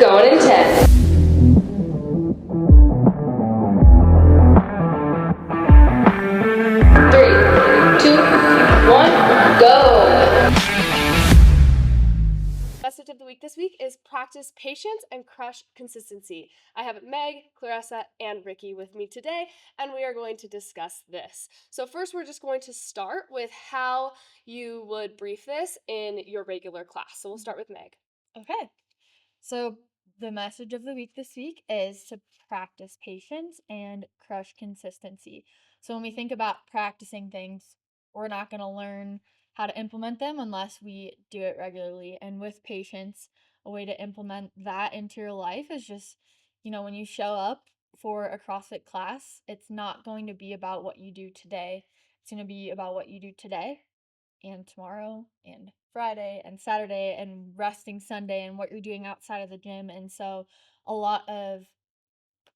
Going in 10. 3, 2, 1, go. Message of the week this week is practice patience and crush consistency. I have Meg, Clarissa, and Ricky with me today, and we are going to discuss this. So first, we're just going to start with how you would brief this in your regular class. So we'll start with Meg. Okay. So the message of the week this week is to practice patience and crush consistency. So when we think about practicing things, we're not going to learn how to implement them unless we do it regularly. And with patience, a way to implement that into your life is just, when you show up for a CrossFit class, it's not going to be about what you do today. It's going to be about what you do today and tomorrow and Friday and Saturday and resting Sunday and what you're doing outside of the gym. And so, a lot of,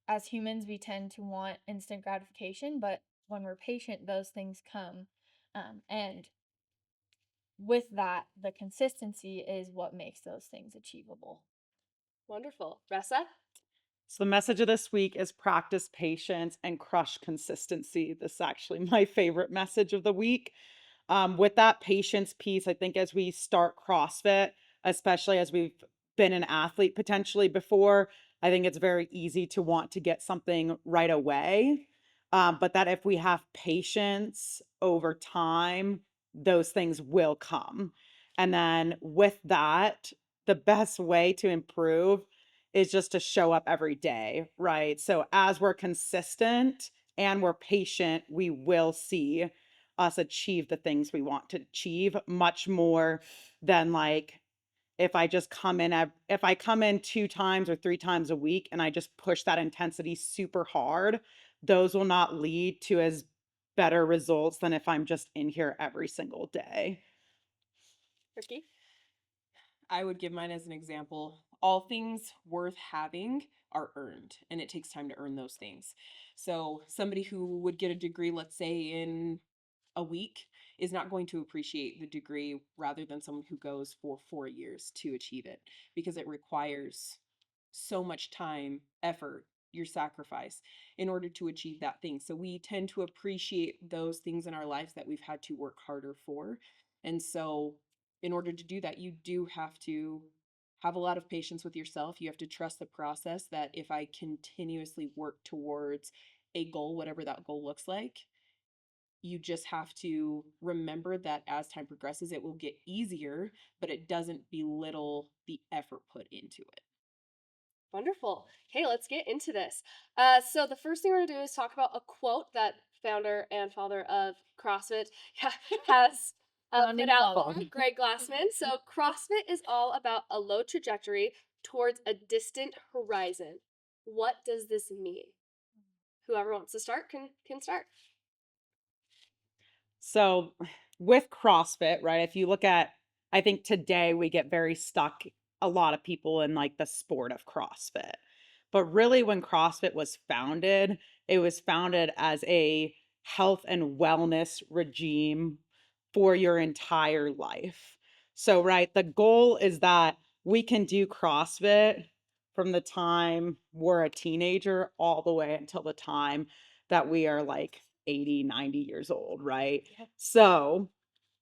as humans, we tend to want instant gratification, but when we're patient, those things come. And with that, the consistency is what makes those things achievable. Wonderful. Ressa? So the message of this week is practice patience and crush consistency. This is actually my favorite message of the week. With that patience piece, I think as we start CrossFit, especially as we've been an athlete potentially before, I think it's very easy to want to get something right away. But that if we have patience over time, those things will come. And then with that, the best way to improve is just to show up every day, right? So as we're consistent and we're patient, we will see us achieve the things we want to achieve much more than like if I just come in if I come in 2 times or 3 times a week and I just push that intensity super hard, those will not lead to as better results than if I'm just in here every single day. Ricky? I would give mine as an example. All things worth having are earned, and it takes time to earn those things. So, somebody who would get a degree, let's say in a week, is not going to appreciate the degree rather than someone who goes for 4 years to achieve it because it requires so much time, effort, your sacrifice in order to achieve that thing. So, we tend to appreciate those things in our lives that we've had to work harder for. And so, in order to do that, you do have to have a lot of patience with yourself. You have to trust the process that if I continuously work towards a goal, whatever that goal looks like, you just have to remember that as time progresses, it will get easier, but it doesn't belittle the effort put into it. Wonderful. Okay, let's get into this. So the first thing we're going to do is talk about a quote that founder and father of CrossFit has put out, Greg Glassman. So CrossFit is all about a low trajectory towards a distant horizon. What does this mean? Whoever wants to start can start. So with CrossFit, right? If you look at, I think today we get very stuck, a lot of people in like the sport of CrossFit. But really, when CrossFit was founded, it was founded as a health and wellness regime for your entire life. So, right, the goal is that we can do CrossFit from the time we're a teenager all the way until the time that we are like 80, 90 years old, right? Yep. So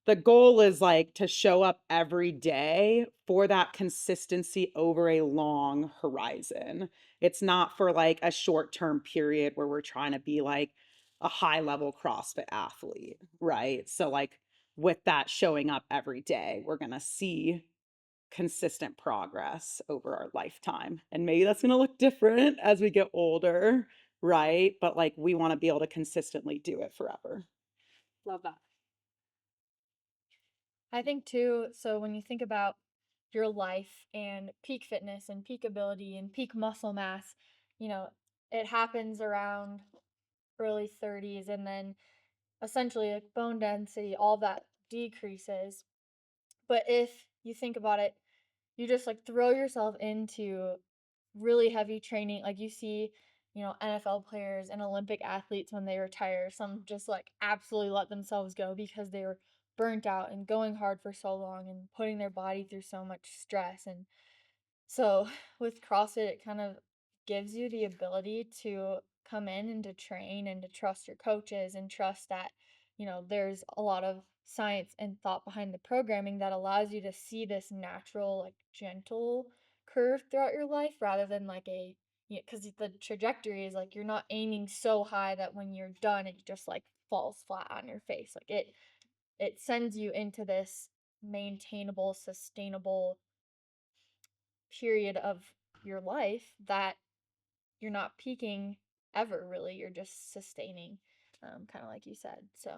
the goal is like to show up every day for that consistency over a long horizon. It's not for like a short-term period where we're trying to be like a high-level CrossFit athlete, right? So like with that showing up every day, we're going to see consistent progress over our lifetime. And maybe that's going to look different as we get older, right? But like we want to be able to consistently do it forever. Love that. I think too, so when you think about your life and peak fitness and peak ability and peak muscle mass, it happens around early 30s, and then essentially like bone density, all that decreases. But if you think about it, you just like throw yourself into really heavy training. Like you see, NFL players and Olympic athletes when they retire, some just like absolutely let themselves go because they were burnt out and going hard for so long and putting their body through so much stress. And So with CrossFit, it kind of gives you the ability to come in and to train and to trust your coaches and trust that, there's a lot of science and thought behind the programming that allows you to see this natural, like gentle curve throughout your life rather than like because the trajectory is like you're not aiming so high that when you're done, it just like falls flat on your face. Like it sends you into this maintainable, sustainable period of your life that you're not peaking ever really, you're just sustaining, kind of like you said. So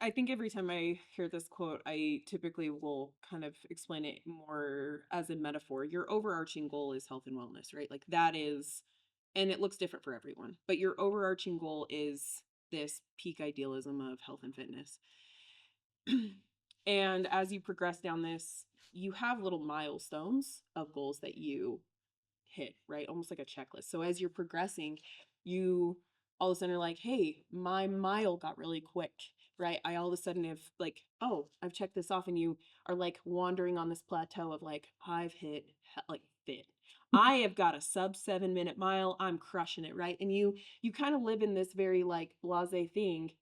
I think every time I hear this quote, I typically will kind of explain it more as a metaphor. Your overarching goal is health and wellness, right? Like that is, and it looks different for everyone, but your overarching goal is this peak idealism of health and fitness. And as you progress down this, you have little milestones of goals that you hit, right? Almost like a checklist. So as you're progressing, you all of a sudden are like, hey, my mile got really quick, right? I all of a sudden have like, oh, I've checked this off, and you are like wandering on this plateau of like, I've hit like fit. I have got a sub 7 minute mile. I'm crushing it, right? And you kind of live in this very like blase thing.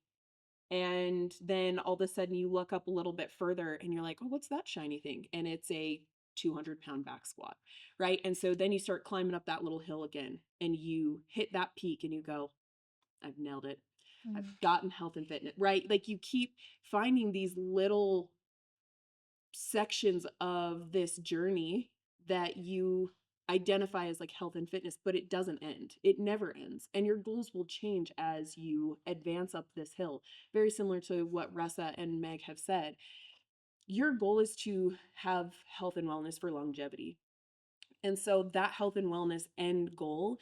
And then all of a sudden you look up a little bit further and you're like, oh, what's that shiny thing? And it's a 200-pound back squat, right? And so then you start climbing up that little hill again and you hit that peak and you go, I've nailed it. I've gotten health and fitness, right? Like you keep finding these little sections of this journey that you identify as like health and fitness, but it doesn't end. It never ends. And your goals will change as you advance up this hill. Very similar to what Ressa and Meg have said. Your goal is to have health and wellness for longevity. And so that health and wellness end goal,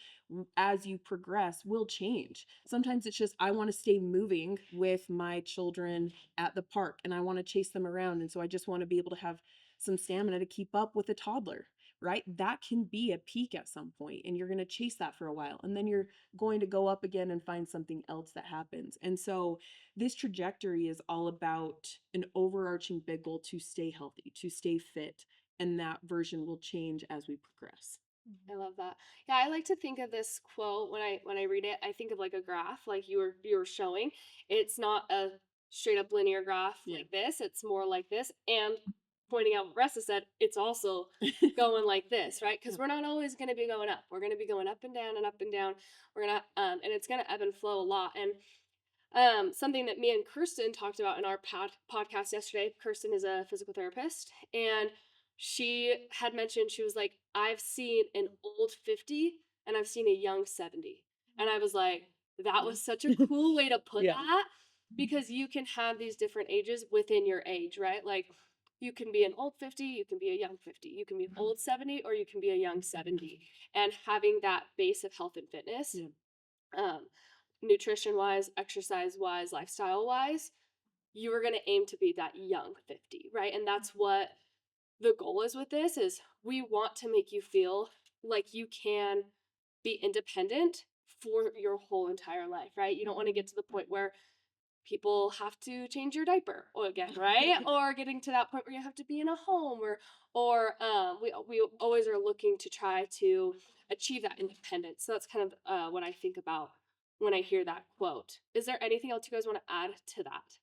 as you progress, will change. Sometimes it's just, I want to stay moving with my children at the park and I want to chase them around. And so I just want to be able to have some stamina to keep up with a toddler, right? That can be a peak at some point, and you're going to chase that for a while. And then you're going to go up again and find something else that happens. And so this trajectory is all about an overarching big goal to stay healthy, to stay fit, and that version will change as we progress. I love that. Yeah, I like to think of this quote when I read it. I think of like a graph, like you were showing. It's not a straight up linear graph like this. It's more like this. And pointing out what Ressa said, it's also going like this, right? Because we're not always going to be going up. We're going to be going up and down and up and down. We're gonna and it's going to ebb and flow a lot. And something that me and Kirsten talked about in our podcast yesterday. Kirsten is a physical therapist, and she had mentioned, she was like, I've seen an old 50 and I've seen a young 70. And I was like, that was such a cool way to put that, because you can have these different ages within your age, right? Like you can be an old 50, you can be a young 50, you can be an old 70, or you can be a young 70. And having that base of health and fitness, um, nutrition wise, exercise wise, lifestyle wise, you are going to aim to be that young 50, right? And that's what the goal is with this, is we want to make you feel like you can be independent for your whole entire life, right? You don't want to get to the point where people have to change your diaper again, right? Or getting to that point where you have to be in a home, or we always are looking to try to achieve that independence. So that's kind of what I think about when I hear that quote. Is there anything else you guys want to add to that?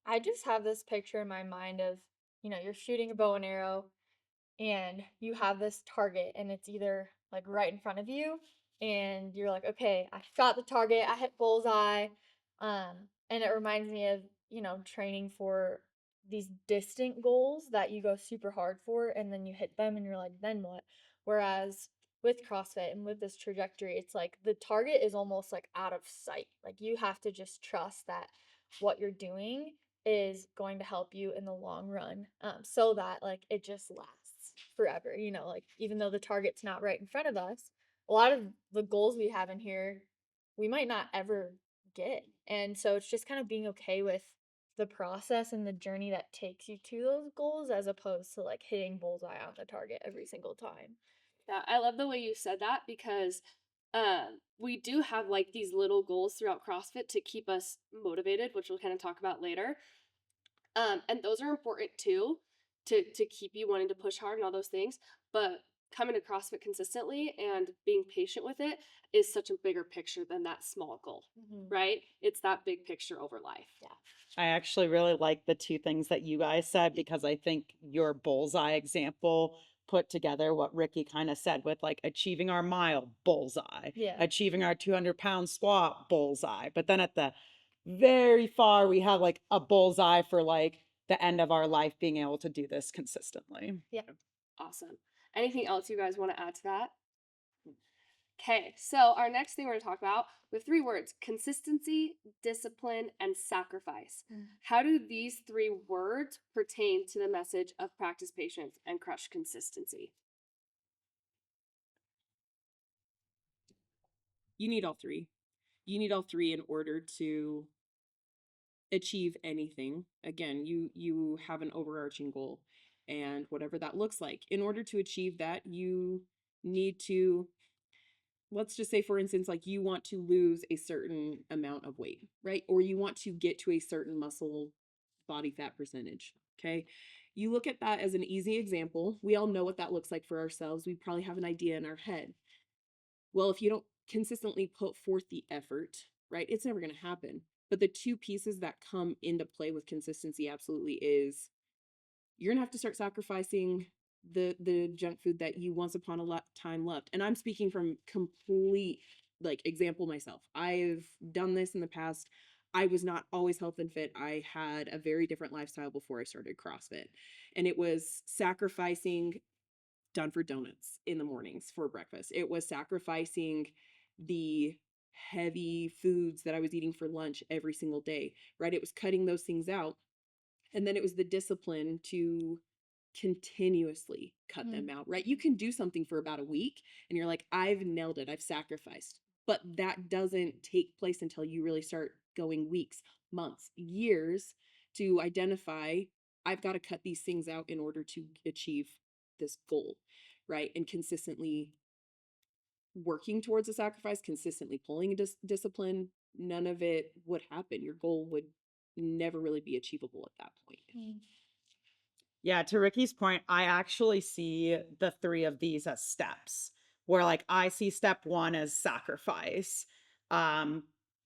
I just have this picture in my mind of, you're shooting a bow and arrow and you have this target and it's either like right in front of you and you're like, okay, I shot the target, I hit bullseye. And it reminds me of, training for these distant goals that you go super hard for and then you hit them and you're like, then what? Whereas with CrossFit and with this trajectory, it's like the target is almost like out of sight. Like you have to just trust that what you're doing is going to help you in the long run, so that like it just lasts forever, like even though the target's not right in front of us, a lot of the goals we have in here we might not ever get. And so it's just kind of being okay with the process and the journey that takes you to those goals as opposed to like hitting bullseye on the target every single time. Yeah, I love the way you said that, because we do have like these little goals throughout CrossFit to keep us motivated, which we'll kind of talk about later. And those are important too. to keep you wanting to push hard and all those things. But coming to CrossFit consistently and being patient with it is such a bigger picture than that small goal, right? It's that big picture over life. Yeah. I actually really like the two things that you guys said, because I think your bullseye example put together what Ricky kind of said with like achieving our mile, bullseye, Yeah. achieving our 200-pound squat, bullseye. But then at the very far, we have like a bullseye for like the end of our life being able to do this consistently. Yeah. Awesome. Anything else you guys want to add to that? Okay, so our next thing we're going to talk about with 3 words: consistency, discipline, and sacrifice. How do these 3 words pertain to the message of practice patience and crush consistency? You need all three. You need all three in order to achieve anything. Again, you have an overarching goal, and whatever that looks like. In order to achieve that, you need to, let's just say for instance, like you want to lose a certain amount of weight, right? Or you want to get to a certain muscle body fat percentage, okay? You look at that as an easy example. We all know what that looks like for ourselves. We probably have an idea in our head. Well, if you don't consistently put forth the effort, right, it's never going to happen. But the 2 pieces that come into play with consistency absolutely is you're going to have to start sacrificing the junk food that you once upon a time loved. And I'm speaking from complete like example myself. I've done this in the past. I was not always health and fit. I had a very different lifestyle before I started CrossFit. And it was sacrificing done for donuts in the mornings for breakfast. It was sacrificing the heavy foods that I was eating for lunch every single day, right? It was cutting those things out. And then it was the discipline to continuously cut them out, right? You can do something for about a week and you're like, I've nailed it, I've sacrificed. But that doesn't take place until you really start going weeks, months, years to identify, I've got to cut these things out in order to achieve this goal, right? And consistently working towards a sacrifice, consistently pulling a discipline, none of it would happen. Your goal would never really be achievable at that point. Yeah, to Ricky's point, I actually see the 3 of these as steps, where like I see step 1 as sacrifice, um,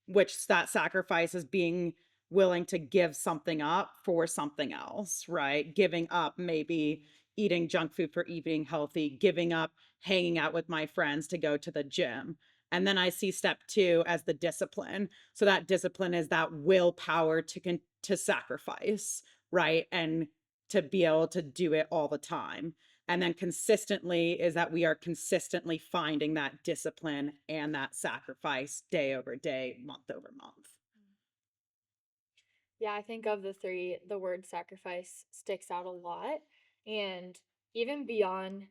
which that sacrifice is being willing to give something up for something else, right? Giving up maybe eating junk food for eating healthy, giving up hanging out with my friends to go to the gym. And then I see step 2 as the discipline. So that discipline is that willpower to sacrifice, right? And to be able to do it all the time. And then consistently is that we are consistently finding that discipline and that sacrifice day over day, month over month. Yeah, I think of the 3, the word sacrifice sticks out a lot. And even beyond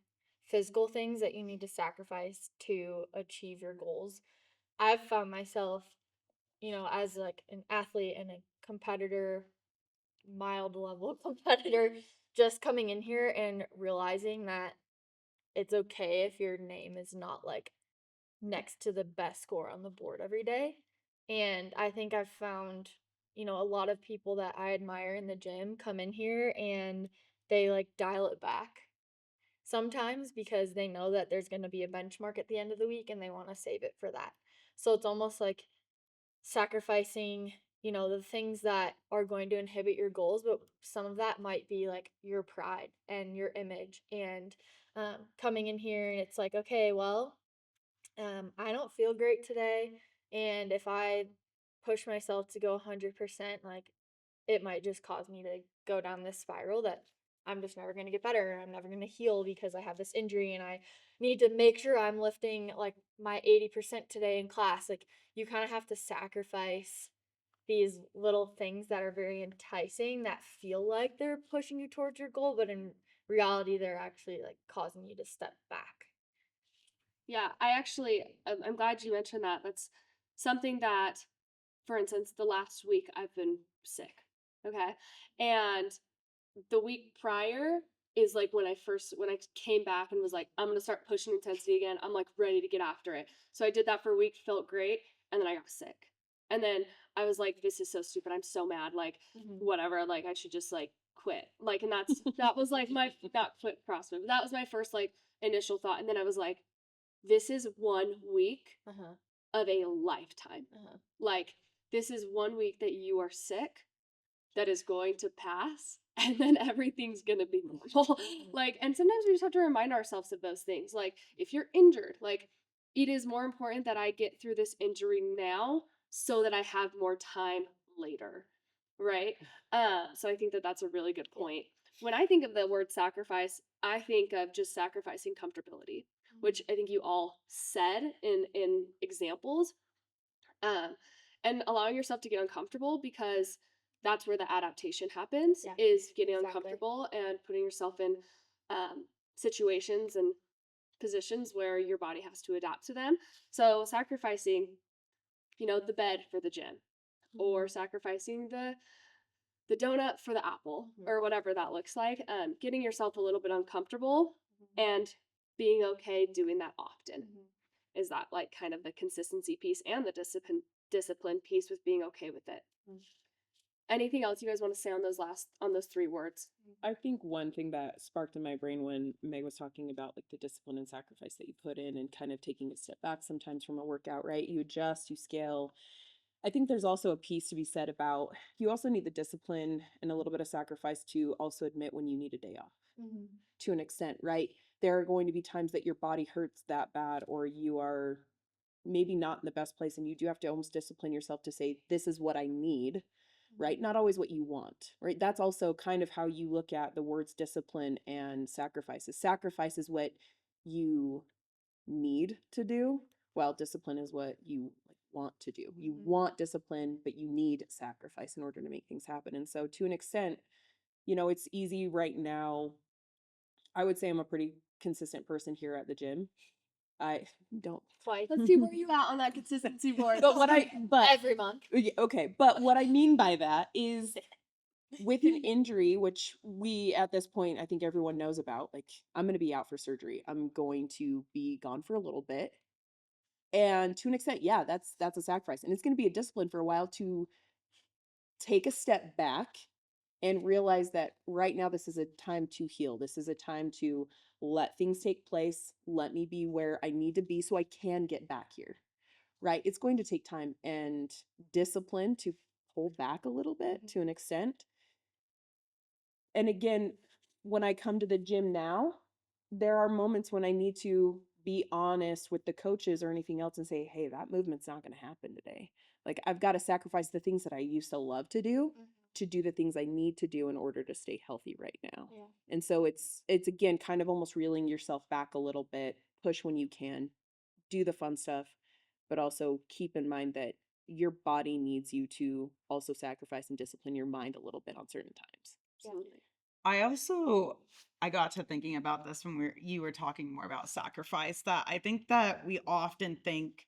physical things that you need to sacrifice to achieve your goals, I've found myself, as like an athlete and a competitor, mild level competitor, just coming in here and realizing that it's okay if your name is not like next to the best score on the board every day. And I think I've found, a lot of people that I admire in the gym come in here and they like dial it back sometimes because they know that there's going to be a benchmark at the end of the week and they want to save it for that. So it's almost like sacrificing, the things that are going to inhibit your goals, but some of that might be like your pride and your image and coming in here and it's like, okay, well, I don't feel great today. And if I push myself to go 100%, like it might just cause me to go down this spiral that I'm just never going to get better. I'm never going to heal because I have this injury and I need to make sure I'm lifting like my 80% today in class. Like you kind of have to sacrifice these little things that are very enticing that feel like they're pushing you towards your goal, but in reality, they're actually like causing you to step back. Yeah, I'm glad you mentioned that. That's something that, for instance, the last week I've been sick. Okay. And the week prior is like when I came back and was like, I'm going to start pushing intensity again. I'm like ready to get after it. So I did that for a week, felt great. And then I got sick. And then I was like, this is so stupid. I'm so mad. Like, whatever. Like, I should just like quit. Like, and that was like my, not quit CrossFit, but that was my first like initial thought. And then I was like, this is 1 week of a lifetime. Like, this is 1 week that you are sick, that is going to pass, and then everything's gonna be normal. Like, and sometimes we just have to remind ourselves of those things. Like, if you're injured, like, it is more important that I get through this injury now so that I have more time later, right? So I think that that's a really good point. When I think of the word sacrifice, I think of just sacrificing comfortability, which I think you all said in examples, and allowing yourself to get uncomfortable, because that's where the adaptation happens. Yeah, is getting exactly. uncomfortable and putting yourself in situations and positions where your body has to adapt to them. So sacrificing, the bed for the gym, or sacrificing the donut for the apple, or whatever that looks like. Getting yourself a little bit uncomfortable and being okay doing that often. Is that like kind of the consistency piece and the discipline piece with being okay with it. Anything else you guys want to say on those 3 words? I think one thing that sparked in my brain when Meg was talking about like the discipline and sacrifice that you put in, and kind of taking a step back sometimes from a workout, right? You adjust, you scale. I think there's also a piece to be said about, you also need the discipline and a little bit of sacrifice to also admit when you need a day off to an extent, right? There are going to be times that your body hurts that bad, or you are maybe not in the best place, and you do have to almost discipline yourself to say, this is what I need, right? Not always what you want, right? That's also kind of how you look at the words discipline and sacrifices. Sacrifice is what you need to do, while discipline is what you like want to do. You want discipline, but you need sacrifice in order to make things happen. And so to an extent, it's easy right now. I would say I'm a pretty consistent person here at the gym. I don't. Let's see where you at on that consistency board. But Every month. okay, but what I mean by that is, with an injury, which we at this point, I think everyone knows about, like, I'm going to be out for surgery. I'm going to be gone for a little bit. And to an extent, yeah, that's a sacrifice. And it's going to be a discipline for a while to take a step back and realize that right now this is a time to heal. This is a time to let things take place. Let me be where I need to be so I can get back here. Right? It's going to take time and discipline to pull back a little bit to an extent. And again, when I come to the gym now, there are moments when I need to be honest with the coaches or anything else and say, hey, that movement's not going to happen today. Like, I've got to sacrifice the things that I used to love to do to do the things I need to do in order to stay healthy right now. Yeah. And so it's again kind of almost reeling yourself back a little bit, push when you can, do the fun stuff, but also keep in mind that your body needs you to also sacrifice and discipline your mind a little bit on certain times. Absolutely. I got to thinking about this when you were talking more about sacrifice, that I think that we often think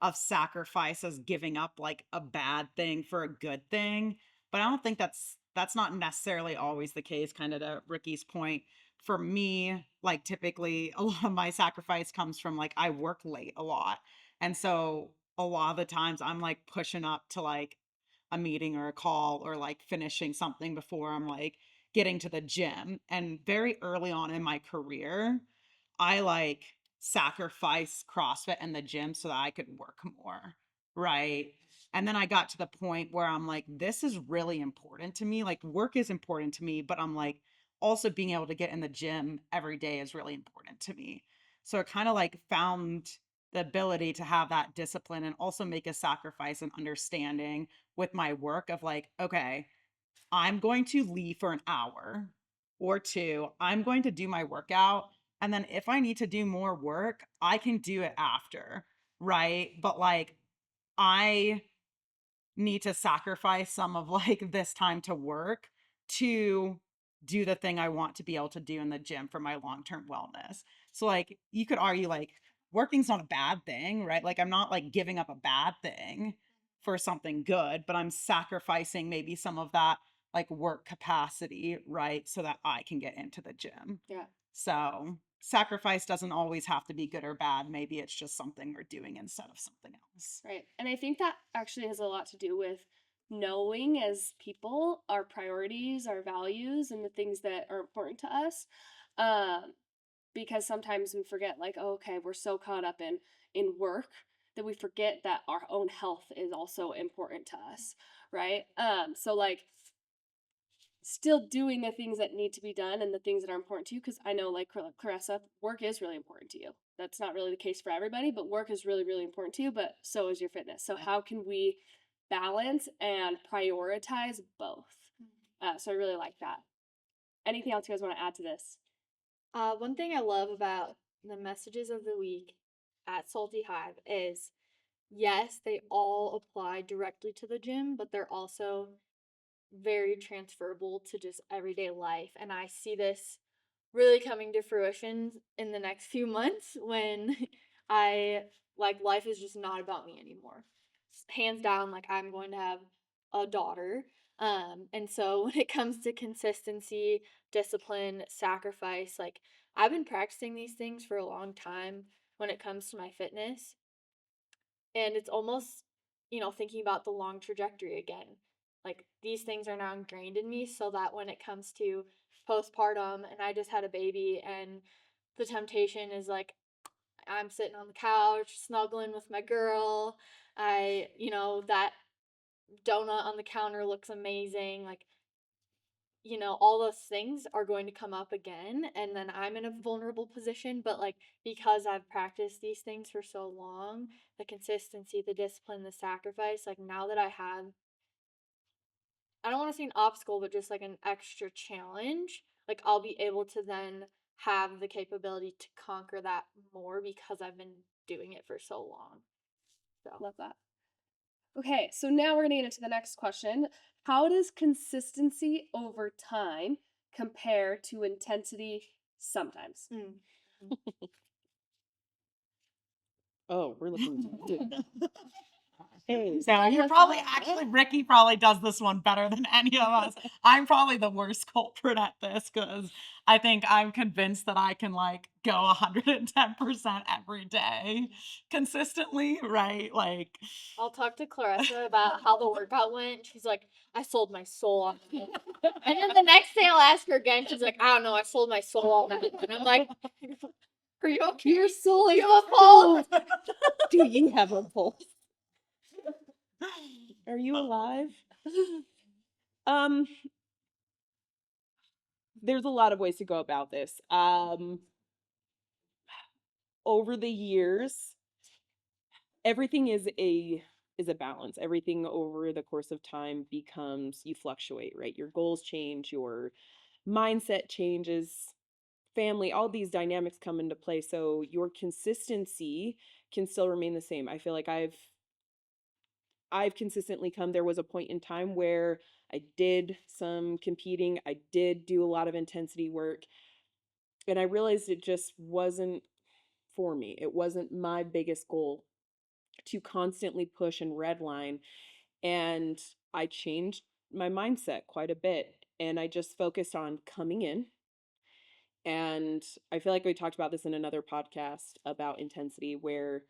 of sacrifice as giving up like a bad thing for a good thing, but I don't think that's not necessarily always the case. Kind of to Ricky's point, for me, like, typically a lot of my sacrifice comes from, like, I work late a lot, and so a lot of the times I'm like pushing up to like a meeting or a call, or like finishing something before I'm like getting to the gym. And very early on in my career, I like sacrificed CrossFit and the gym so that I could work more. Right. And then I got to the point where I'm like, this is really important to me. Like, work is important to me, but I'm like, also being able to get in the gym every day is really important to me. So it kind of like found the ability to have that discipline and also make a sacrifice and understanding with my work of like, okay, I'm going to leave for an hour or 2. I'm going to do my workout. And then if I need to do more work, I can do it after. Right. But like, I need to sacrifice some of like this time to work to do the thing I want to be able to do in the gym for my long-term wellness. So like, you could argue like working's not a bad thing, right? Like, I'm not like giving up a bad thing for something good, but I'm sacrificing maybe some of that like work capacity, right? So that I can get into the gym. Yeah. So sacrifice doesn't always have to be good or bad. Maybe it's just something we're doing instead of something else. Right. And I think that actually has a lot to do with knowing as people our priorities, our values, and the things that are important to us. Um, because sometimes we forget, like, oh, okay, we're so caught up in work that we forget that our own health is also important to us, right? So like still doing the things that need to be done and the things that are important to you, because I know, like Clarissa, work is really important to you. That's not really the case for everybody, but work is really, really important to you, but so is your fitness. So how can we balance and prioritize both? So I really like that. Anything else you guys want to add to this? One thing I love about the messages of the week at Salty Hive is yes, they all apply directly to the gym, but they're also very transferable to just everyday life. And I see this really coming to fruition in the next few months when I like life is just not about me anymore. Hands down, like I'm going to have a daughter. And so when it comes to consistency, discipline, sacrifice, like I've been practicing these things for a long time when it comes to my fitness. And it's almost, thinking about the long trajectory again. Like these things are now ingrained in me so that when it comes to postpartum and I just had a baby and the temptation is like I'm sitting on the couch snuggling with my girl. That donut on the counter looks amazing. Like, all those things are going to come up again. And then I'm in a vulnerable position. But, like, because I've practiced these things for so long, the consistency, the discipline, the sacrifice, like, now that I don't want to say an obstacle, but just like an extra challenge, like, I'll be able to then have the capability to conquer that more because I've been doing it for so long. So, Love that. Okay, so now we're going to get into the next question. How does consistency over time compare to intensity sometimes? Oh, we're looking. Hey, so you're probably actually Ricky probably does this one better than any of us. I'm probably the worst culprit at this because I think I'm convinced that I can like go 110% every day consistently, right? Like, I'll talk to Clarissa about how the workout went. She's like, I sold my soul on it. And then the next day I'll ask her again. She's like, I don't know, I sold my soul on it. And I'm like, are you okay? Your soul is You have a pulse. Do you have a pulse? Are you alive? There's a lot of ways to go about this. Over the years, everything is a balance. Everything over the course of time becomes you fluctuate, right? Your goals change, your mindset changes, family, all these dynamics come into play. So your consistency can still remain the same. I feel like I've consistently come. There was a point in time where I did some competing, I did do a lot of intensity work, and I realized it just wasn't for me. It wasn't my biggest goal to constantly push and redline. And I changed my mindset quite a bit. And I just focused on coming in. And I feel like we talked about this in another podcast about intensity where,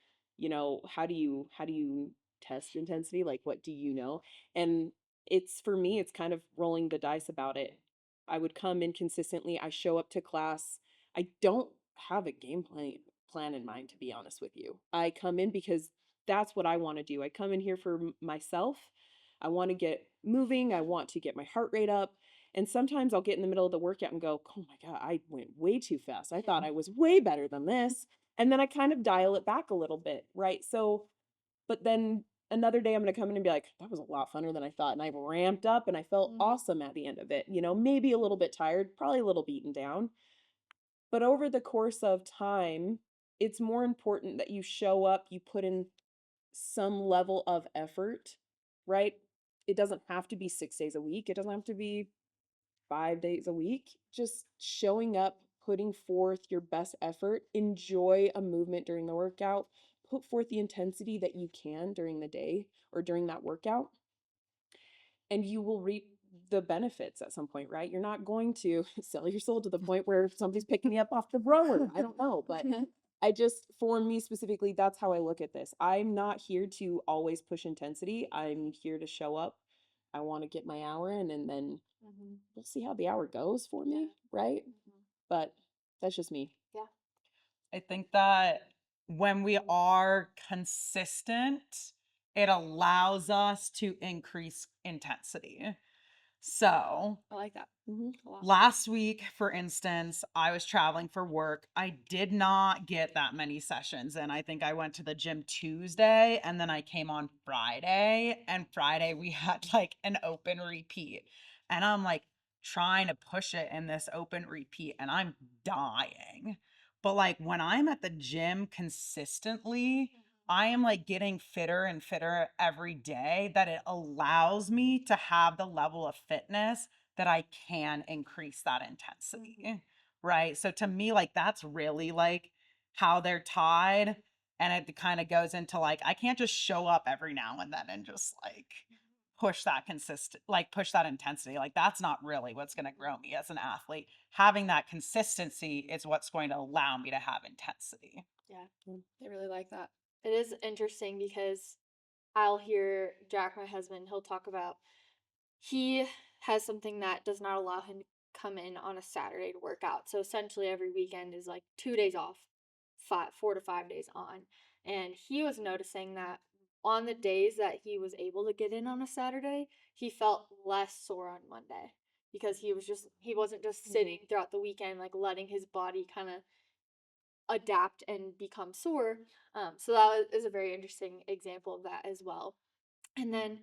how do you test intensity? Like what do you know? And it's for me, it's kind of rolling the dice about it. I would come in consistently. I show up to class. I don't have a game plan in mind, to be honest with you. I come in because that's what I want to do. I come in here for myself. I want to get moving. I want to get my heart rate up. And sometimes I'll get in the middle of the workout and go, oh my God, I went way too fast. I thought I was way better than this. And then I kind of dial it back a little bit, right? So, but then another day I'm going to come in and be like, that was a lot funner than I thought. And I ramped up and I felt awesome at the end of it. Maybe a little bit tired, probably a little beaten down. But over the course of time, it's more important that you show up, you put in some level of effort, right? It doesn't have to be 6 days a week. It doesn't have to be 5 days a week. Just showing up, putting forth your best effort, enjoy a movement during the workout, put forth the intensity that you can during the day or during that workout, and you will reap the benefits at some point, right? You're not going to sell your soul to the point where somebody's picking you up off the road. I don't know, but for me specifically, that's how I look at this. I'm not here to always push intensity. I'm here to show up I want to get my hour in, and then Mm-hmm. we'll see how the hour goes for me, Yeah. right? Mm-hmm. But that's just me. Yeah. I think that when we are consistent, it allows us to increase intensity. So, I like that a lot. last week, for instance, I was traveling for work. I did not get that many sessions. And I think I went to the gym Tuesday and then I came on Friday. And Friday we had like an open repeat. And I'm like trying to push it in this open repeat and I'm dying. But like when I'm at the gym consistently, I am like getting fitter and fitter every day that it allows me to have the level of fitness that I can increase that intensity. Right. So to me, like that's really like how they're tied. And it kind of goes into like, I can't just show up every now and then and just like push that push that intensity. Like that's not really what's going to grow me as an athlete. Having that consistency is what's going to allow me to have intensity. Yeah. I really like that. It is interesting because I'll hear Jack, my husband, he'll talk about he has something that does not allow him to come in on a Saturday to work out. So essentially every weekend is like 2 days off, 4 to 5 days on. And he was noticing that on the days that he was able to get in on a Saturday, he felt less sore on Monday because he wasn't just sitting throughout the weekend like letting his body kind of adapt and become sore. So that is a very interesting example of that as well. And then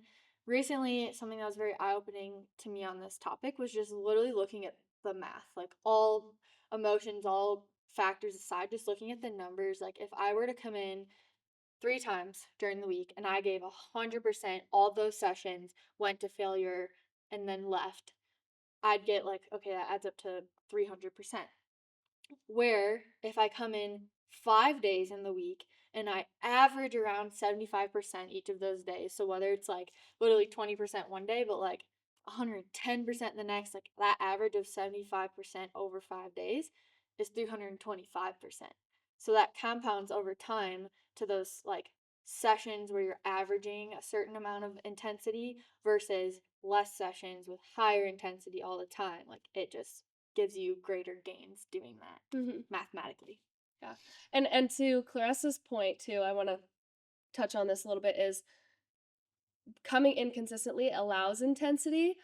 recently, something that was very eye opening to me on this topic was just literally looking at the math, like all emotions, all factors aside, just looking at the numbers. Like if I were to come in 3 times during the week and I gave 100%, all those sessions went to failure and then left, I'd get like, okay, that adds up to 300%. Where if I come in 5 days in the week and I average around 75% each of those days, so whether it's like literally 20% one day, but like 110% the next, like that average of 75% over 5 days is 325%. So that compounds over time to those like sessions where you're averaging a certain amount of intensity versus less sessions with higher intensity all the time. Like it just gives you greater gains doing that mathematically. Yeah. And to Clarissa's point too, I want to touch on this a little bit is coming in consistently allows intensity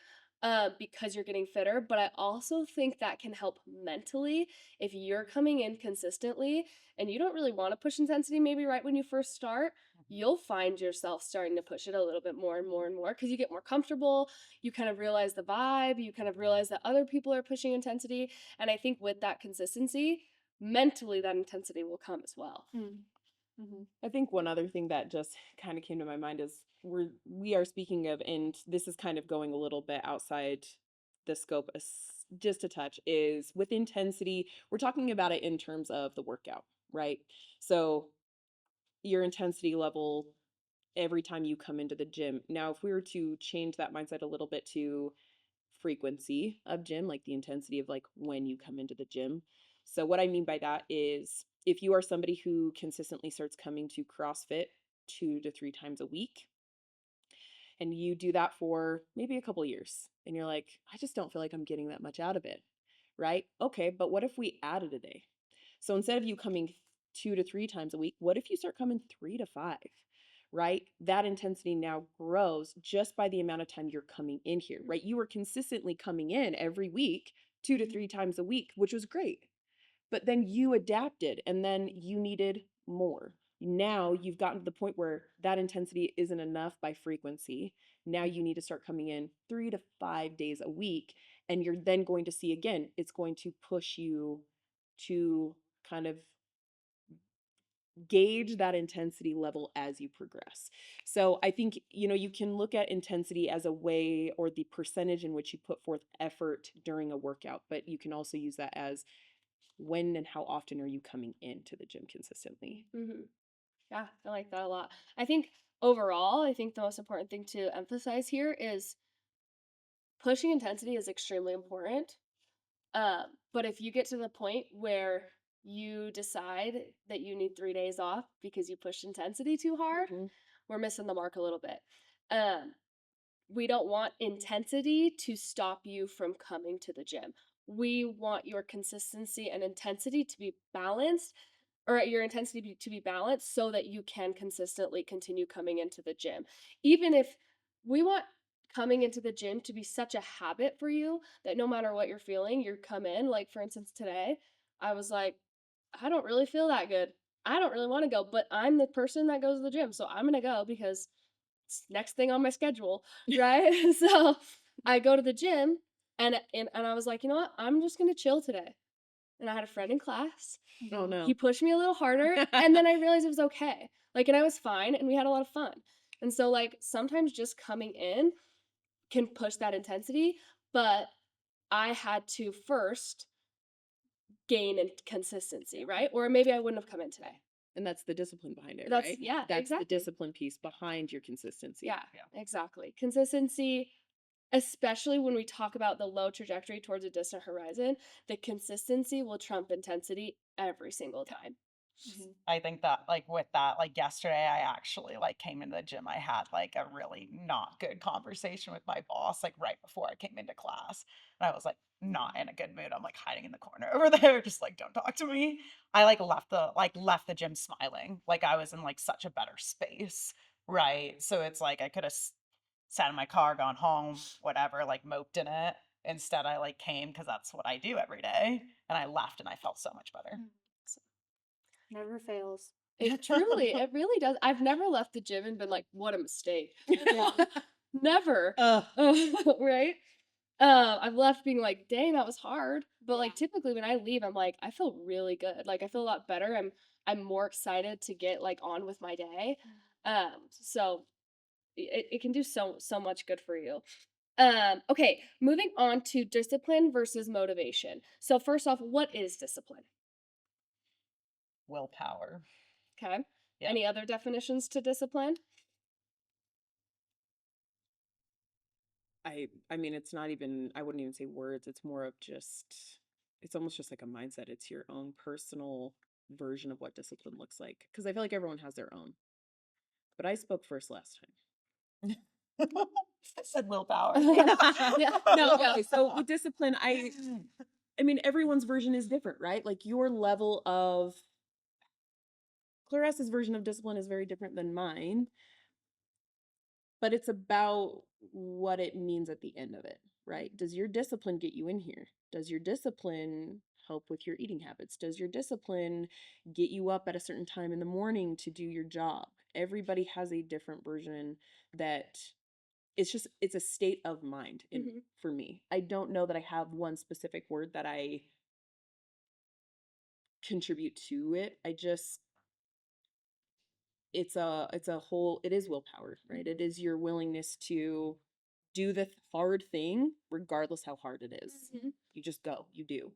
because you're getting fitter, but I also think that can help mentally if you're coming in consistently and you don't really want to push intensity maybe right when you first start. You'll find yourself starting to push it a little bit more and more and more because you get more comfortable. You kind of realize the vibe. You kind of realize that other people are pushing intensity. And I think with that consistency, mentally, that intensity will come as well. I think one other thing that just kind of came to my mind is we are speaking of, and this is kind of going a little bit outside the scope, just a touch, is with intensity. We're talking about it in terms of the workout, right? So your intensity level every time you come into the gym. Now, if we were to change that mindset a little bit to frequency of gym, like the intensity of like when you come into the gym. So what I mean by that is if you are somebody who consistently starts coming to CrossFit 2 to 3 times a week and you do that for maybe a couple years and you're like, I just don't feel like I'm getting that much out of it, right? Okay, but what if we added a day? So instead of you coming 2 to 3 times a week, what if you start coming 3 to 5? Right? That intensity now grows just by the amount of time you're coming in here, right? You were consistently coming in every week, 2 to 3 times a week, which was great. But then you adapted and then you needed more. Now you've gotten to the point where that intensity isn't enough by frequency. Now you need to start coming in 3 to 5 days a week. And you're then going to see again, it's going to push you to kind of gauge that intensity level as you progress. So I think, you can look at intensity as a way or the percentage in which you put forth effort during a workout, but you can also use that as when and how often are you coming into the gym consistently. Yeah, I like that a lot. I think overall, I think the most important thing to emphasize here is pushing intensity is extremely important. But if you get to the point where you decide that you need 3 days off because you pushed intensity too hard, we're missing the mark a little bit. we don't want intensity to stop you from coming to the gym. We want your consistency and intensity to be balanced, or your intensity to be balanced so that you can consistently continue coming into the gym. Even if we want coming into the gym to be such a habit for you that no matter what you're feeling, you come in. Like, for instance, today, I was like, I don't really feel that good. I don't really want to go, but I'm the person that goes to the gym. So I'm going to go because it's next thing on my schedule, right? So I go to the gym and I was like, you know what? I'm just going to chill today. And I had a friend in class. Oh no. He pushed me a little harder, and then I realized it was okay. Like, and I was fine, and we had a lot of fun. And so, like, sometimes just coming in can push that intensity, but I had to first gain in consistency, right? Or maybe I wouldn't have come in today. And that's the discipline behind it, That's right? yeah, That's exactly. the discipline piece behind your consistency. Yeah, exactly. Consistency, especially when we talk about the low trajectory towards a distant horizon, the consistency will trump intensity every single time. I think that like with that, like yesterday I actually like came into the gym. I had like a really not good conversation with my boss like right before I came into class. And I was like not in a good mood. I'm like hiding in the corner over there, just like don't talk to me. I like left the gym smiling. Like I was in like such a better space. Right. So it's like I could have sat in my car, gone home, whatever, like moped in it. Instead I like came because that's what I do every day. And I left and I felt so much better. Never fails. It really does. I've never left the gym and been like, what a mistake. Yeah. Never. Ugh. Right? I've left being like, dang, that was hard. But like typically when I leave, I'm like, I feel really good. Like I feel a lot better. I'm more excited to get like on with my day. So it can do so much good for you. Okay, moving on to discipline versus motivation. So first off, what is discipline? Willpower. Okay. Yeah. Any other definitions to discipline? I mean, it's not even, I wouldn't even say words. It's more of just, it's almost just like a mindset. It's your own personal version of what discipline looks like. Because I feel like everyone has their own. But I spoke first last time. I said willpower. Yeah. No, okay. So with discipline, I mean, everyone's version is different, right? Like your level of Clarissa's version of discipline is very different than mine, but it's about what it means at the end of it, right? Does your discipline get you in here? Does your discipline help with your eating habits? Does your discipline get you up at a certain time in the morning to do your job? Everybody has a different version that it's a state of mind for me. I don't know that I have one specific word that I contribute to it. I just it's a whole it is willpower, right? It is your willingness to do the hard thing regardless how hard it is. You just go, you do.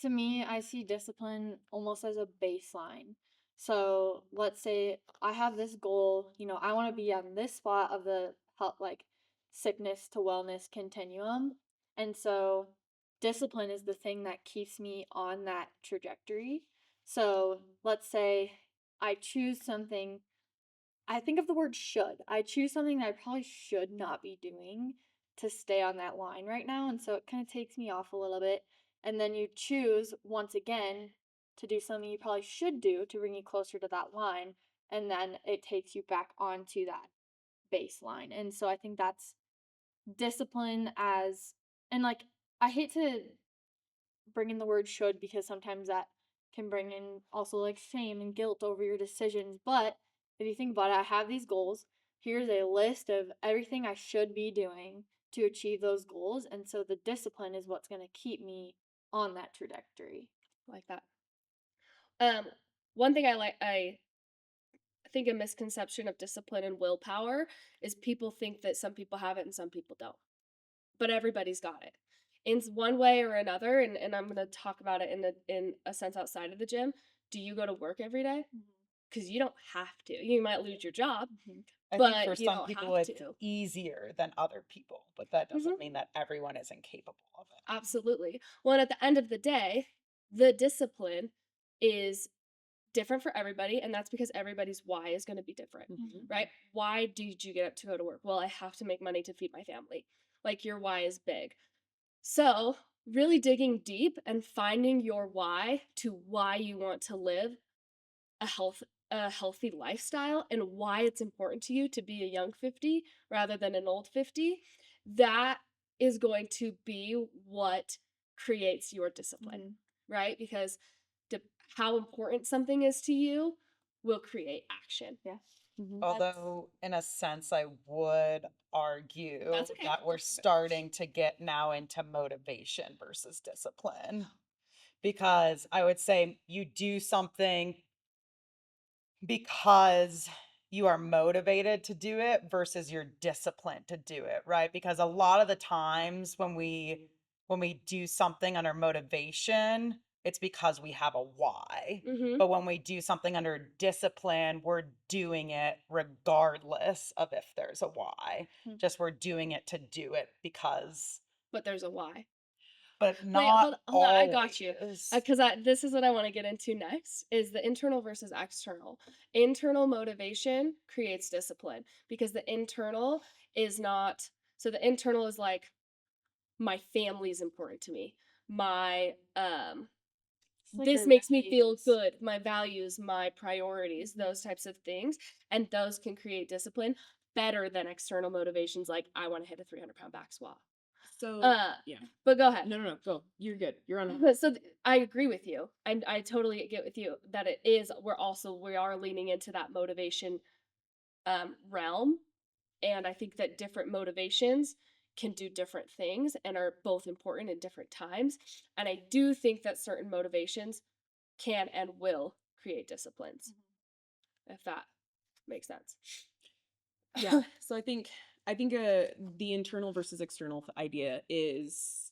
To me, I see discipline almost as a baseline. So let's say I have this goal, I want to be on this spot of the health, like sickness to wellness continuum. And so discipline is the thing that keeps me on that trajectory. So let's say I choose something. I think of the word should. I choose something that I probably should not be doing to stay on that line right now. And so it kind of takes me off a little bit. And then you choose once again to do something you probably should do to bring you closer to that line. And then it takes you back onto that baseline. And so I think that's discipline and like, I hate to bring in the word should because sometimes that can bring in also like shame and guilt over your decisions. But if you think about it, I have these goals. Here's a list of everything I should be doing to achieve those goals. And so the discipline is what's going to keep me on that trajectory. Like that. One thing I think a misconception of discipline and willpower is people think that some people have it and some people don't. But everybody's got it. In one way or another, and I'm gonna talk about it in a sense outside of the gym. Do you go to work every day? Because you don't have to. You might lose your job, I but think for you some don't people have it's to. easier than other people, but that doesn't mean that everyone is incapable of it. Absolutely. Well, and at the end of the day, the discipline is different for everybody, and that's because everybody's why is going to be different, right? Why did you get up to go to work? Well, I have to make money to feed my family. Like, your why is big. So, really digging deep and finding your why to why you want to live a healthy lifestyle and why it's important to you to be a young 50 rather than an old 50, that is going to be what creates your discipline, right? Because how important something is to you will create action. Yeah. Although, in a sense, I would argue That's okay. that we're That's okay. starting to get now into motivation versus discipline. Because I would say you do something because you are motivated to do it versus you're disciplined to do it, right? Because a lot of the times when we do something under motivation, it's because we have a why. But when we do something under discipline, we're doing it regardless of if there's a why. Just we're doing it to do it because, But there's a why. but Wait, not hold on, I got you. always. Because this is what I want to get into next is the internal versus external. Internal motivation creates discipline because the internal is not, so the internal is like, my family is important to me. My like this your makes me feel values. good. My values, my priorities, those types of things, and those can create discipline better than external motivations like I want to hit a 300-pound back squat. So yeah. But go ahead. No, go. You're good. You're on. But so I agree with you. I totally get with you that it is. We are leaning into that motivation realm, and I think that different motivations can do different things and are both important in different times. And I do think that certain motivations can and will create disciplines, if that makes sense. Yeah. So I think the internal versus external idea is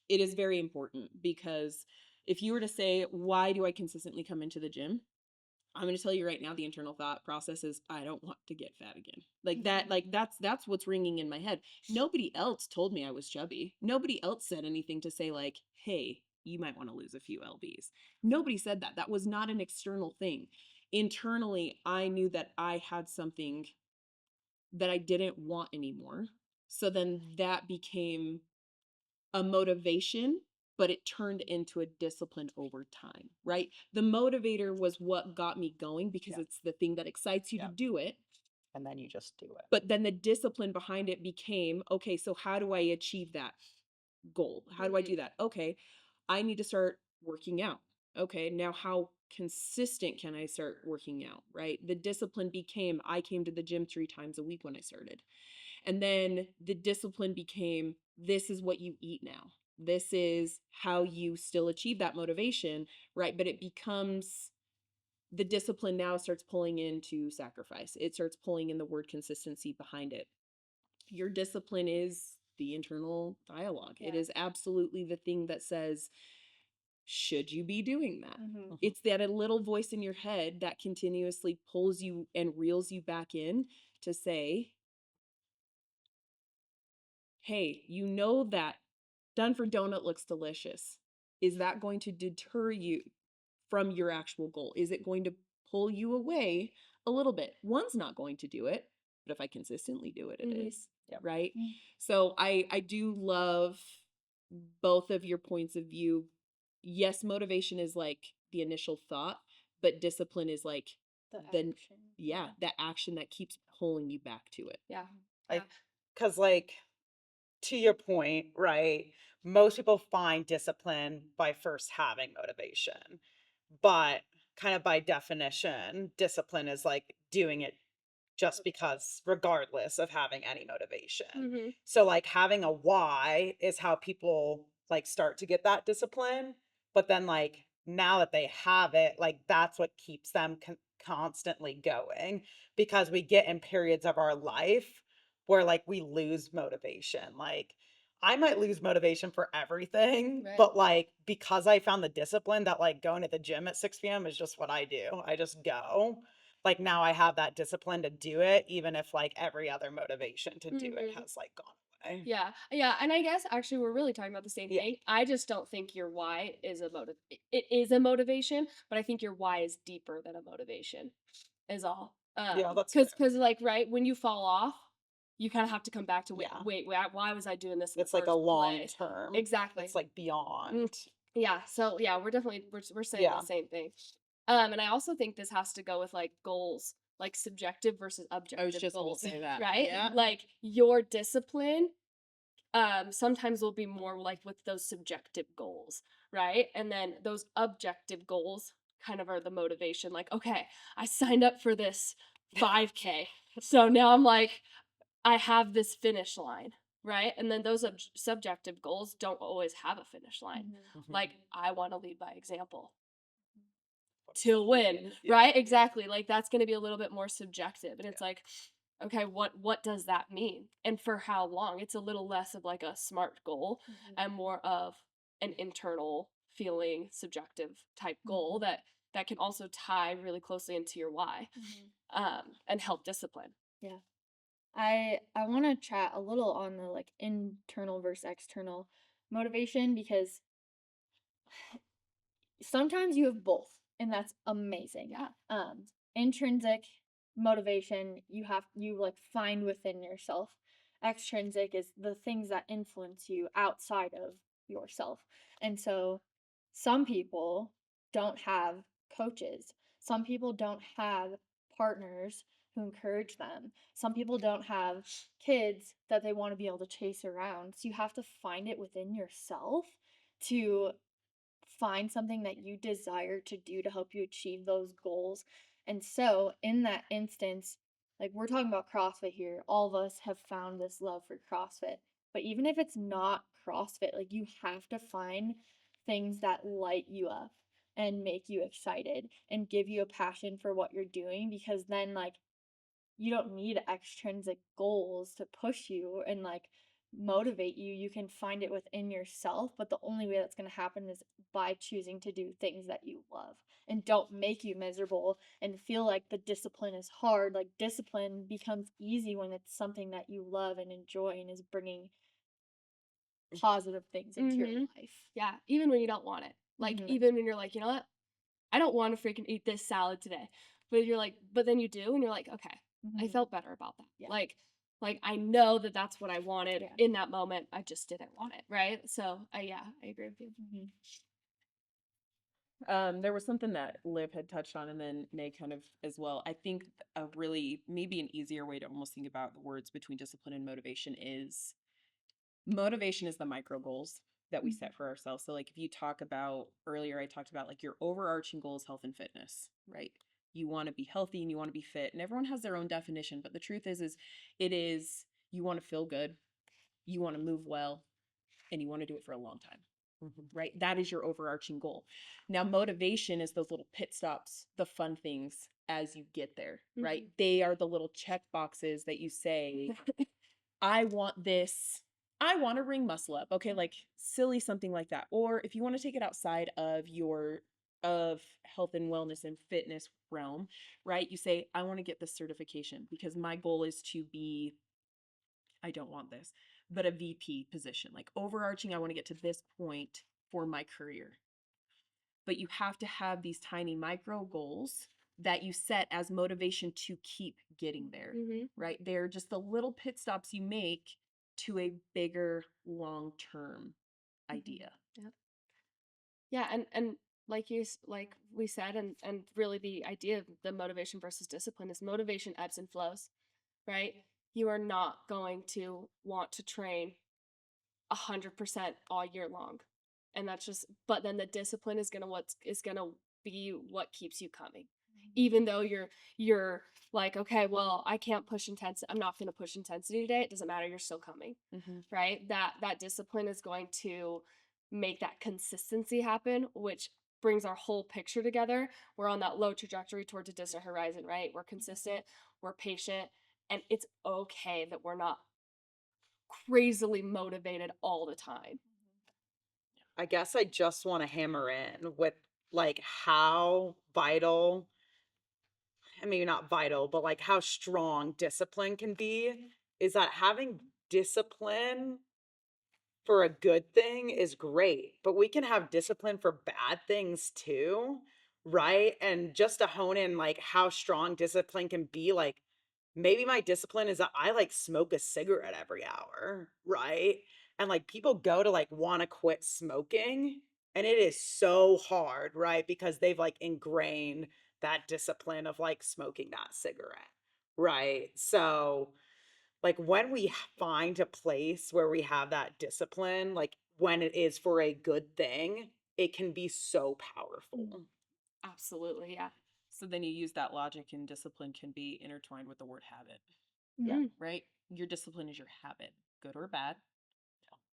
very important because if you were to say, why do I consistently come into the gym? I'm going to tell you right now, the internal thought process is I don't want to get fat again. Like that, like that's what's ringing in my head. Nobody else told me I was chubby. Nobody else said anything to say like, hey, you might want to lose a few lbs. Nobody said that. That was not an external thing. Internally, I knew that I had something that I didn't want anymore. So then that became a motivation, but it turned into a discipline over time, right? The motivator was what got me going because it's the thing that excites you to do it. And then you just do it. But then the discipline behind it became, okay, so how do I achieve that goal? How do I do that? Okay, I need to start working out. Okay, now how consistent can I start working out, right? The discipline became, I came to the gym 3 times a week when I started. And then the discipline became, this is what you eat now. This is how you still achieve that motivation, right? But it becomes, the discipline now starts pulling into sacrifice. It starts pulling in the word consistency behind it. Your discipline is the internal dialogue. It is absolutely the thing that says, should you be doing that? It's that a little voice in your head that continuously pulls you and reels you back in to say, hey, you know that done for donut looks delicious. Is that going to deter you from your actual goal? Is it going to pull you away a little bit? One's not going to do it, but if I consistently do it, it is. Yep. Right? So I do love both of your points of view. Yes, motivation is like the initial thought, but discipline is like the action that keeps pulling you back to it. Yeah. Because, like, to your point, right? Most people find discipline by first having motivation. But kind of by definition, discipline is like doing it just because, regardless of having any motivation. So, like, having a why is how people like start to get that discipline. But then, like, now that they have it, like, that's what keeps them constantly going because we get in periods of our life where, like, we lose motivation. Like, I might lose motivation for everything, Right. but like because I found the discipline that like going to the gym at 6 p.m. is just what I do. I just go. Like now I have that discipline to do it, even if like every other motivation to do it has like gone why. Yeah, yeah, and I guess actually we're really talking about the same Yeah. thing. I just don't think your why is a motive. It is a motivation, but I think your why is deeper than a motivation. Is all. Yeah, that's Because like right when you fall off, you kind of have to come back to Yeah. wait, why was I doing this in It's the like a first long place? term. Exactly. It's like beyond. Yeah. So yeah, we're definitely we're saying Yeah. the same thing. And I also think this has to go with like goals, like subjective versus objective just gonna goals, say that. right? Yeah. Like your discipline sometimes will be more like with those subjective goals, right? And then those objective goals kind of are the motivation. Like, okay, I signed up for this 5K. So now I'm like, I have this finish line, right? And then those subjective goals don't always have a finish line. Mhm. Mhm. Like, I want to lead by example What does to that win, mean? Yeah. right? Exactly. Like that's going to be a little bit more subjective. And it's like, okay, what does that mean? And for how long? It's a little less of like a smart goal and more of an internal feeling subjective type goal that can also tie really closely into your why and help discipline. Yeah. I want to chat a little on the like internal versus external motivation because sometimes you have both and that's amazing. Yeah. Intrinsic motivation you like find within yourself. Extrinsic is the things that influence you outside of yourself. And so some people don't have coaches. Some people don't have partners who encourage them. Some people don't have kids that they want to be able to chase around. So you have to find it within yourself to find something that you desire to do to help you achieve those goals. And so, in that instance, like we're talking about CrossFit here, all of us have found this love for CrossFit. But even if it's not CrossFit, like you have to find things that light you up and make you excited and give you a passion for what you're doing because then like you don't need extrinsic goals to push you and like motivate you. You can find it within yourself, but the only way that's going to happen is by choosing to do things that you love and don't make you miserable and feel like the discipline is hard. Like discipline becomes easy when it's something that you love and enjoy and is bringing positive things into your life. Yeah, even when you don't want it. Like even when you're like, you know what? I don't want to freaking eat this salad today. But you're like, but then you do and you're like, okay, I felt better about that. Yeah. Like I know that that's what I wanted Yeah. in that moment. I just didn't want it, right? So, yeah, I agree with you. There was something that Liv had touched on and then Nay kind of as well. I think a really maybe an easier way to almost think about the words between discipline and motivation is motivation is the micro goals that we set for ourselves. So like if you talk about earlier, I talked about like your overarching goal is health and fitness, right? You want to be healthy and you want to be fit, and everyone has their own definition, but the truth is it is you want to feel good, you want to move well, and you want to do it for a long time. Right? That is your overarching goal. Now, motivation is those little pit stops, the fun things as you get there, right? They are the little check boxes that you say, I want this. I want to ring muscle up. Okay, like silly something like that. Or if you want to take it outside of your of health and wellness and fitness realm, right? You say, I want to get this certification because my goal is to be I don't want this, but a VP position, like overarching, I want to get to this point for my career. But you have to have these tiny micro goals that you set as motivation to keep getting there, right? They're just the little pit stops you make to a bigger long-term idea. Yep. Yeah, and like we said, and really the idea of the motivation versus discipline is motivation ebbs and flows, right? You are not going to want to train 100% all year long, and that's just. But then the discipline is gonna be what keeps you coming, even though you're like, okay, well, I can't push intensity. I'm not gonna push intensity today. It doesn't matter. You're still coming, right? That discipline is going to make that consistency happen, which brings our whole picture together. We're on that low trajectory towards a distant horizon, right? We're consistent, we're patient, and it's okay that we're not crazily motivated all the time. I guess I just want to hammer in with like how vital, and maybe not vital, but like how strong discipline can be is that having discipline for a good thing is great, but we can have discipline for bad things too, right? And just to hone in like how strong discipline can be, like maybe my discipline is that I like smoke a cigarette every hour, right? And like people go to like want to quit smoking and it is so hard, right? Because they've like ingrained that discipline of like smoking that cigarette, right? So like when we find a place where we have that discipline, like when it is for a good thing, it can be so powerful. Absolutely, yeah. So then you use that logic, and discipline can be intertwined with the word habit, Yeah. right? Your discipline is your habit, good or bad,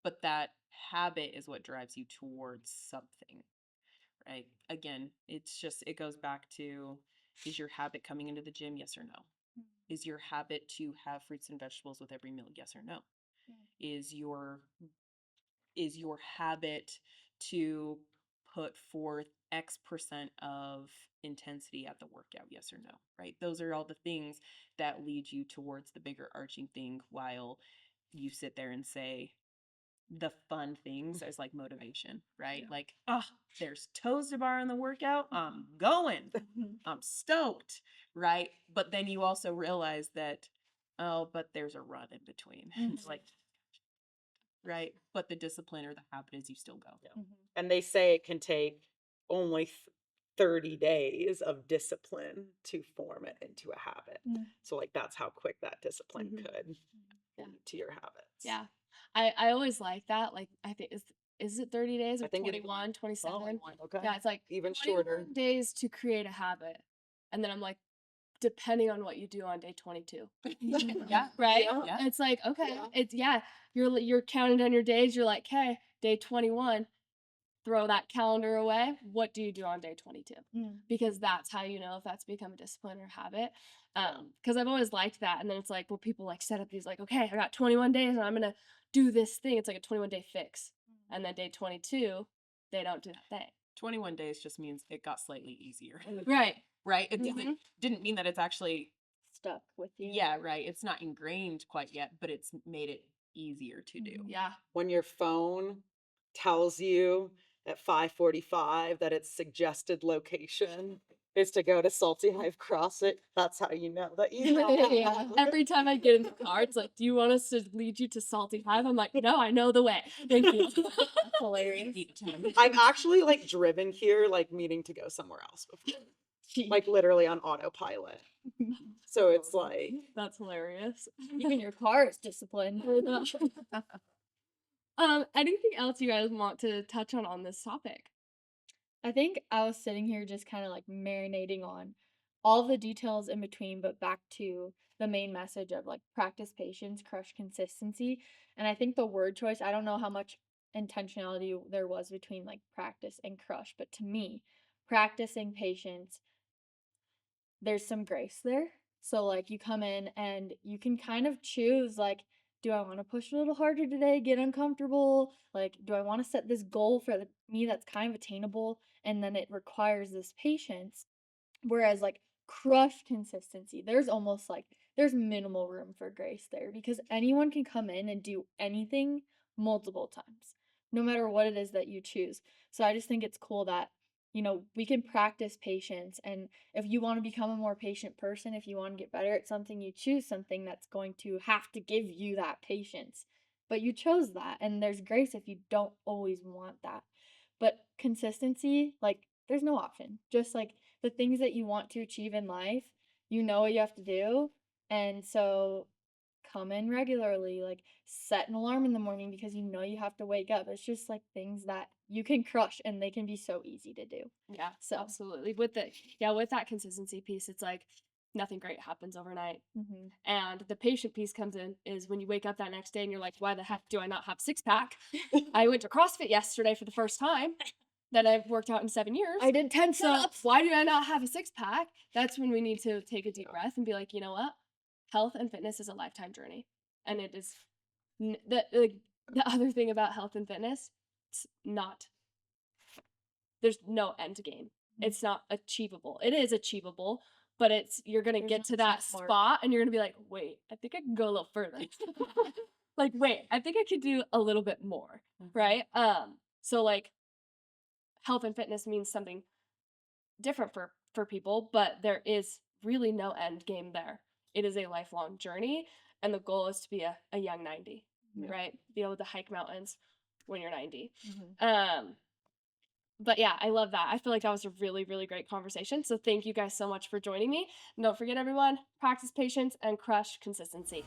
but that habit is what drives you towards something, right? Again, it goes back to, is your habit coming into the gym? Yes or no? Is your habit to have fruits and vegetables with every meal? Yes or no? Is your habit to put forth X percent of intensity at the workout? Yes or no? Right? Those are all the things that lead you towards the bigger arching thing, while you sit there and say the fun things as like motivation, right? Like, oh, there's toes to bar in the workout. I'm going. I'm stoked, right? But then you also realize that, oh, but there's a run in between. It's like, right? But the discipline or the habit is you still go. And they say it can take only 30 days of discipline to form it into a habit. So like that's how quick that discipline could to your habits. Yeah. I always like that. Like, I think is it 30 days or I think it's 21, 27? Okay. Yeah, it's like Even 21 shorter. days to create a habit. And then I'm like, depending on what you do on day 22. Yeah. Right? Yeah. It's like, okay, it's you're counting down your days. You're like, okay, day 21, throw that calendar away. What do you do on day 22? Because that's how you know if that's become a discipline or habit. Because I've always liked that. And then it's like, well, people like set up these like, okay, I got 21 days and I'm gonna do this thing. It's like a 21-day fix. And then day 22, they don't do that thing. 21 days just means it got slightly easier. Right. Right? It didn't mean that it's actually Stuck with you. Yeah, right. It's not ingrained quite yet, but it's made it easier to do. Yeah. When your phone tells you at 5:45 that its suggested location is to go to Salty Hive CrossFit, that's how you know that you know. Yeah. Every time I get in the car, it's like, do you want us to lead you to Salty Hive? I'm like, no, I know the way. Thank you. That's hilarious. I've actually like driven here like meaning to go somewhere else before. Like literally on autopilot. So it's like That's hilarious. Even your car is disciplined. Anything else you guys want to touch on this topic? I think I was sitting here just kind of like marinating on all the details in between, but back to the main message of like practice patience, crush consistency. And I think the word choice, I don't know how much intentionality there was between like practice and crush, but to me, practicing patience, there's some grace there. So like you come in and you can kind of choose like, do I want to push a little harder today, get uncomfortable? Like, do I want to set this goal for me that's kind of attainable? And then it requires this patience. Whereas like crush consistency, there's almost like there's minimal room for grace there because anyone can come in and do anything multiple times, no matter what it is that you choose. So I just think it's cool that we can practice patience. And if you want to become a more patient person, if you want to get better at something, you choose something that's going to have to give you that patience. But you chose that, and there's grace if you don't always want that. But consistency, like, there's no option. Just like the things that you want to achieve in life, you know what you have to do. And so come in regularly, like set an alarm in the morning because you know you have to wake up. It's just like things that you can crush and they can be so easy to do. Yeah, So absolutely. With that consistency piece, it's like nothing great happens overnight. And the patient piece comes in is when you wake up that next day and you're like, why the heck do I not have six pack? I went to CrossFit yesterday for the first time that I've worked out in 7 years. I did 10 So sit-ups. why do I not have a six pack? That's when we need to take a deep breath and be like, you know what? Health and fitness is a lifetime journey. And it is the other thing about health and fitness, there's no end game. It's not achievable. It is achievable, but you're going to get to that spot and you're going to be like, wait, I think I can go a little further. like, wait, I think I could do a little bit more, right? So like health and fitness means something different for people, but there is really no end game there. It is a lifelong journey, and the goal is to be a young 90, Yeah. right? Be able to hike mountains when you're 90. Mhm. But yeah, I love that. I feel like that was a really, really great conversation. So thank you guys so much for joining me. And don't forget, everyone, practice patience and crush consistency.